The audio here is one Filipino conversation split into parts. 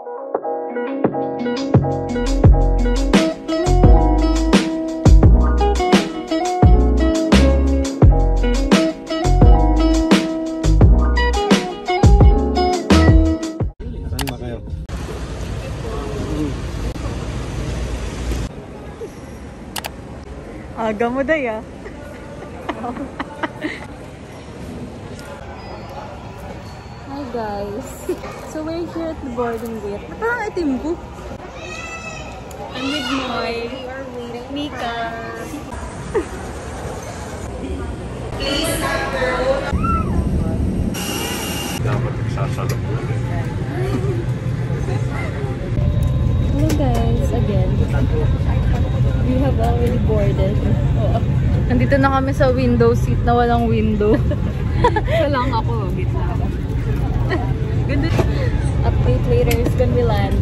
Aga mo day ah. Hi guys. So we're here at the boarding gate. Parang itim ko. I'm with Moy. We are waiting. Mika. Please stop. Dapat nagsasalok mo. Hello guys, again. We have already boarded. Oh. Nandito na kami sa window seat na walang window. So lang ako, gitna ako. Ganda. Update later is when we land.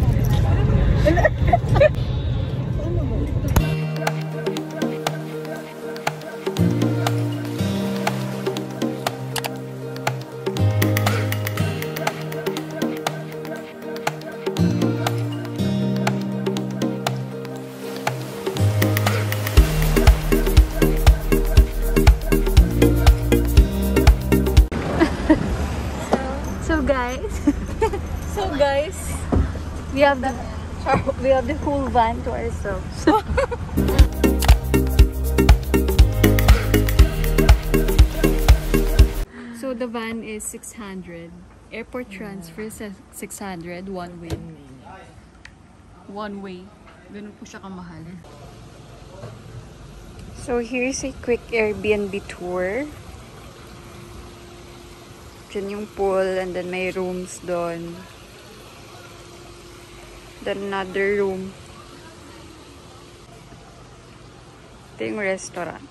So guys, we have the whole van to ourselves. So the van is 600. Airport transfer is 600 one way. One way. Ganun po siya kamahal. So here's a quick Airbnb tour. Diyan yung pool and then may rooms doon. Then another room. Ito yung restaurant.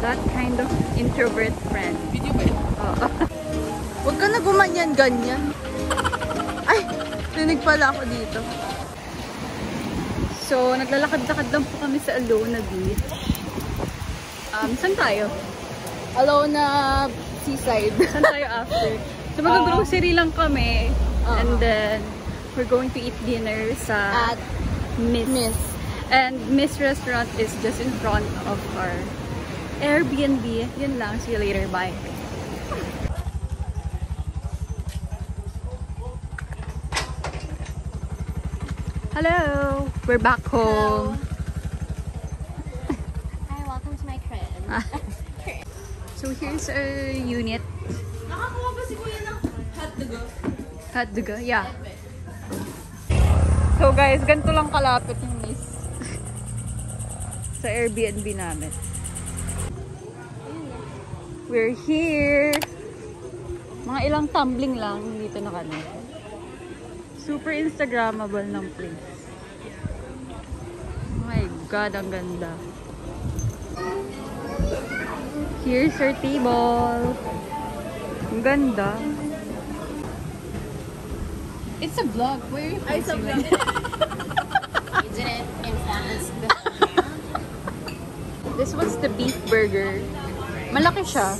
That kind of introvert friend. Video ba yun? Oo. Huwag ka na gumanyan-ganyan. Ay! Rinig pala ako dito. So, naglalakad-lakad lang po kami sa Alona Beach. Saan tayo? Alona Seaside. Saan tayo after? So, mag-grocery lang kami. And then, we're going to eat dinner sa Miss. And Miss Restaurant is just in front of our Airbnb. Yun lang. See you later. Bye. Hello! We're back home. Hi, welcome to my crib. So here's our unit. Nakakuha ba si Kuya ng hotdog? Hotdog? Yeah. So guys, ganito lang kalapit yung Miss. Sa Airbnb namin. We're here! Mga ilang tumbling lang, dito na kami. Super Instagrammable ng place. Oh my God, ang ganda. Here's our table. Ang ganda. It's a vlog. Where are you posting? It's a vlog. You didn't inform us. This one's the beef burger. Malaki siya.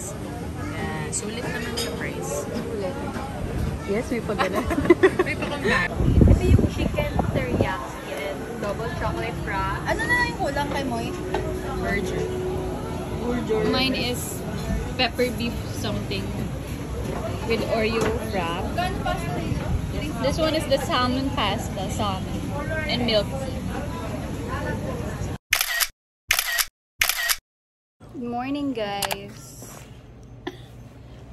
Sulit naman sa price. Sulit. Yes, may pagana. May pagana. Ito yung chicken teriyaki and double chocolate fries. Ano na lang yung kulang kay Moy? Burger. Mine is pepper beef something with Oreo wrap. This one is the salmon pasta, salmon and milk tea. Good morning, guys.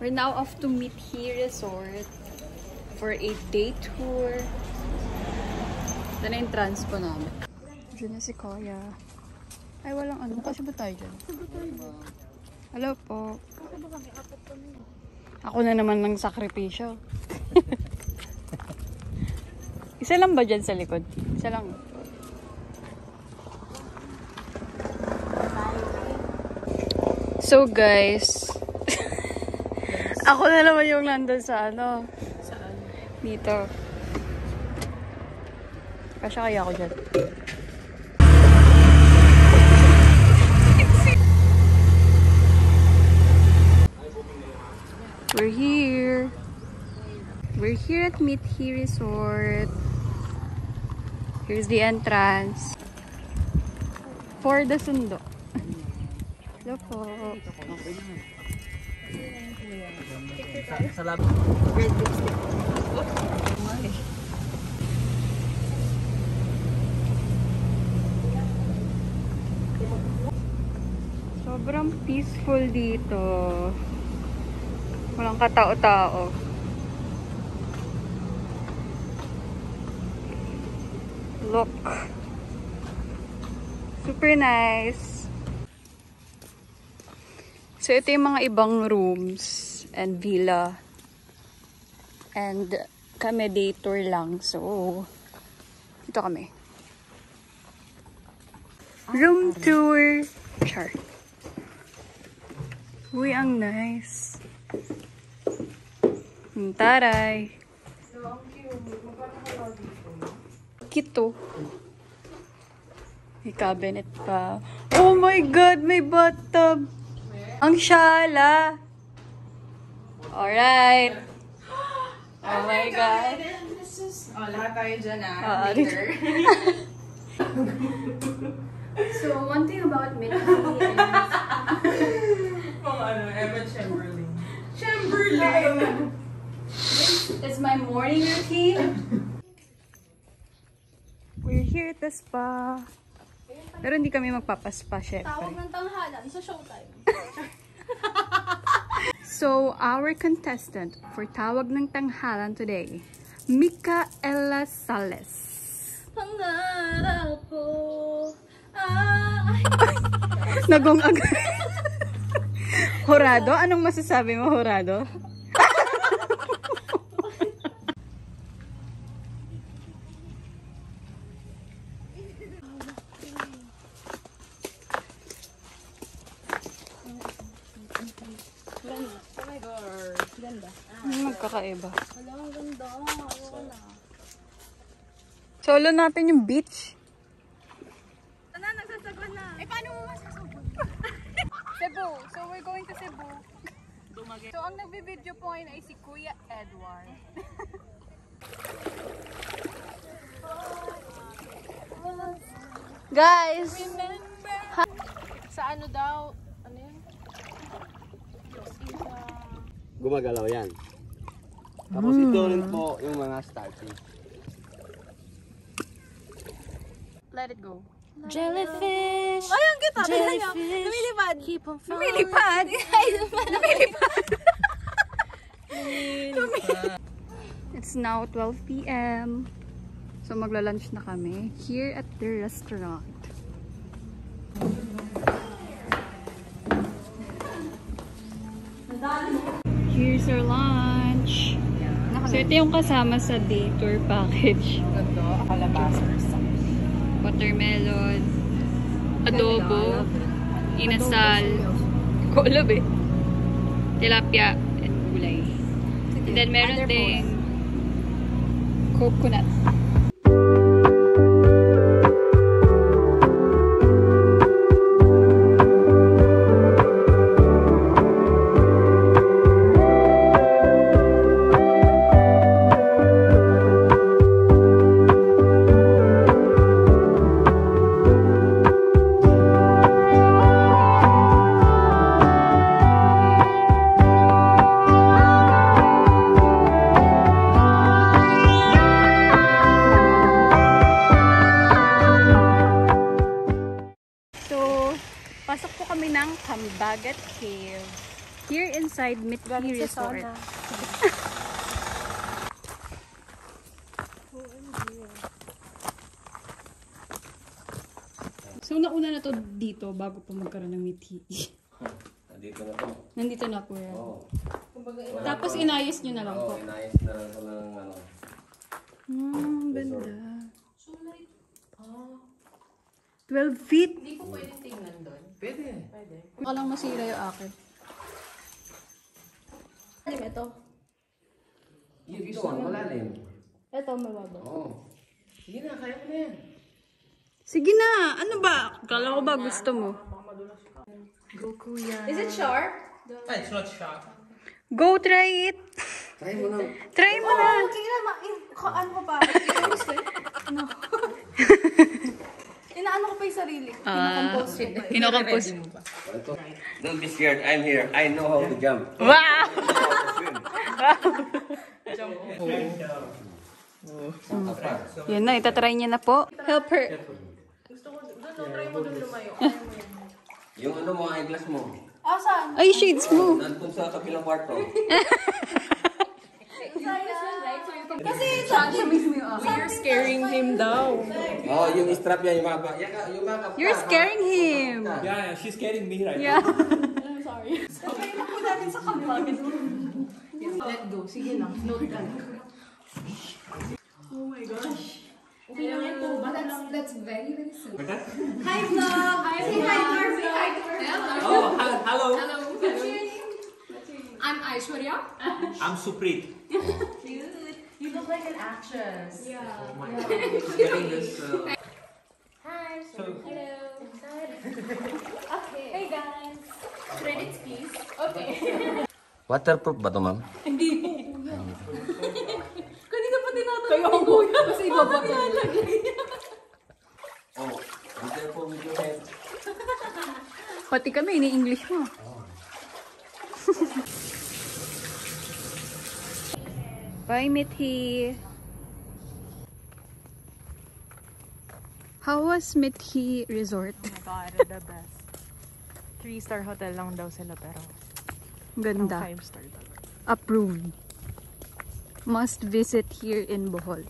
We're now off to Mithi Resort for a day tour. Ito na yung transpo namin. Diyan na si Kuya. Ay, walang ano. Kasi ba tayo dyan? Hello po. Ako na naman ng sakripisyo. Isa lang ba dyan sa likod? Isa lang. So guys, ako na naman yung nandun sa ano. Saan? Dito. Kasya kaya ako dyan. We're here. We're here at Mithi Resort. Here's the entrance. For the sundo. Hello po. Sobrang peaceful dito. Walang katao-tao. Look. Super nice. So, ito yung mga ibang rooms and villa. And kami day tour lang. So, dito kami. Room tour. Char. Uy, ang nice. Taray. Kito. May cabinet pa. Oh my God! May bathtub! Ang shala! Alright. Oh my God. Oh, lahat tayo dyan later. So, one thing about Mithi is... Evan Chamberlain. This is my morning routine. We're here at the spa. Pero hindi kami magpapaspa, syempre. Tawag ng tanghalan sa showtime. So, our contestant for Tawag ng Tanghalan today, Micaela Sales. Pangarap ko. Nagong agad. Horado? Anong masasabi mo, Horado? Oh my God. Ganda. Magkakaiba. Wala, ang ganda. Wala. Solo natin yung beach. Ano, nagsasagwan na. Eh, paano mo masasagwan? Cebu. So, we're going to Cebu. So, ang nagbibideo po ngayon ay si Kuya Edward. Guys! Sa ano daw? Ano yun? Gumagalaw yan. Tapos ito rin po yung mga starting. Let it go. Jellyfish! Ayun kita! Jellyfish! Lumilipad! Keep on flying! Lumilipad! Lumilipad! It's now 12 p.m. So magla-lunch na kami here at the restaurant. Here's our lunch. So ito yung kasama sa day tour package. Watermelon, adobo, inasal, kolob eh, tilapia, and gulay. And then meron ding coconut. here inside Mithi Resort. So, nauna na to dito bago pa magkaroon ng Mithi. Nandito na to. Nandito na po yan. Oo. Tapos inayos nyo na lang po. Oo, inayos na lang ko ng ano. Ganda. 12 feet. Hindi ko pwedeng tingnan doon. Pwede. Baka lang masira yung akin. Ano ito? Ito ang malalim. Ito, mababa. Oo. Sige na, kaya mo na yan. Sige na! Ano ba? Kala ko ba gusto mo? Go, kuya. Is it sharp? It's not sharp. Go try it! Try mo na. Try mo na! Sige na, ano ko pa? Ano? Inaano ko pa yung sarili. Kinakompose ko pa. Kinokompose. Ito. Don't be scared. I'm here. I know how to jump. Wow! Yan na, itatry niya na po. Help her. Try mo doon lumayo. Yung ano mo, eyeglass mo. Saan? Ay, shades mo. Nandun sa kabilang kwarto. Kasi You're scaring him daw. Oh, yung strap yan, yung mga yung mga kapta. You're scaring him. Yeah, she's scaring me right Yeah. try mo natin sa kamay. Let go. Sige lang. Note ka lang. Oh my gosh. Okay lang yan po. That's very, very simple. Hi, vlog! Say hi to her. Say hi to her. Oh, hello. What's your name? I'm Aishwarya. I'm Suprit. Cute. You look like an actress. Yeah. Oh my God. Getting this. Hi. So, Hello. Okay. Hey guys. Credits please. Okay. Waterproof ba ito, ma'am? Kanina pa tinatanong ni Kuya. Kasi ibaba ko. Oh, be careful with your head. Pati kami, ini-English mo. Bye, Mithi. How was Mithi Resort? Oh my God, the best. 3-star hotel lang daw sila pero Ganda. 5-star daw. Approved. Must visit here in Bohol.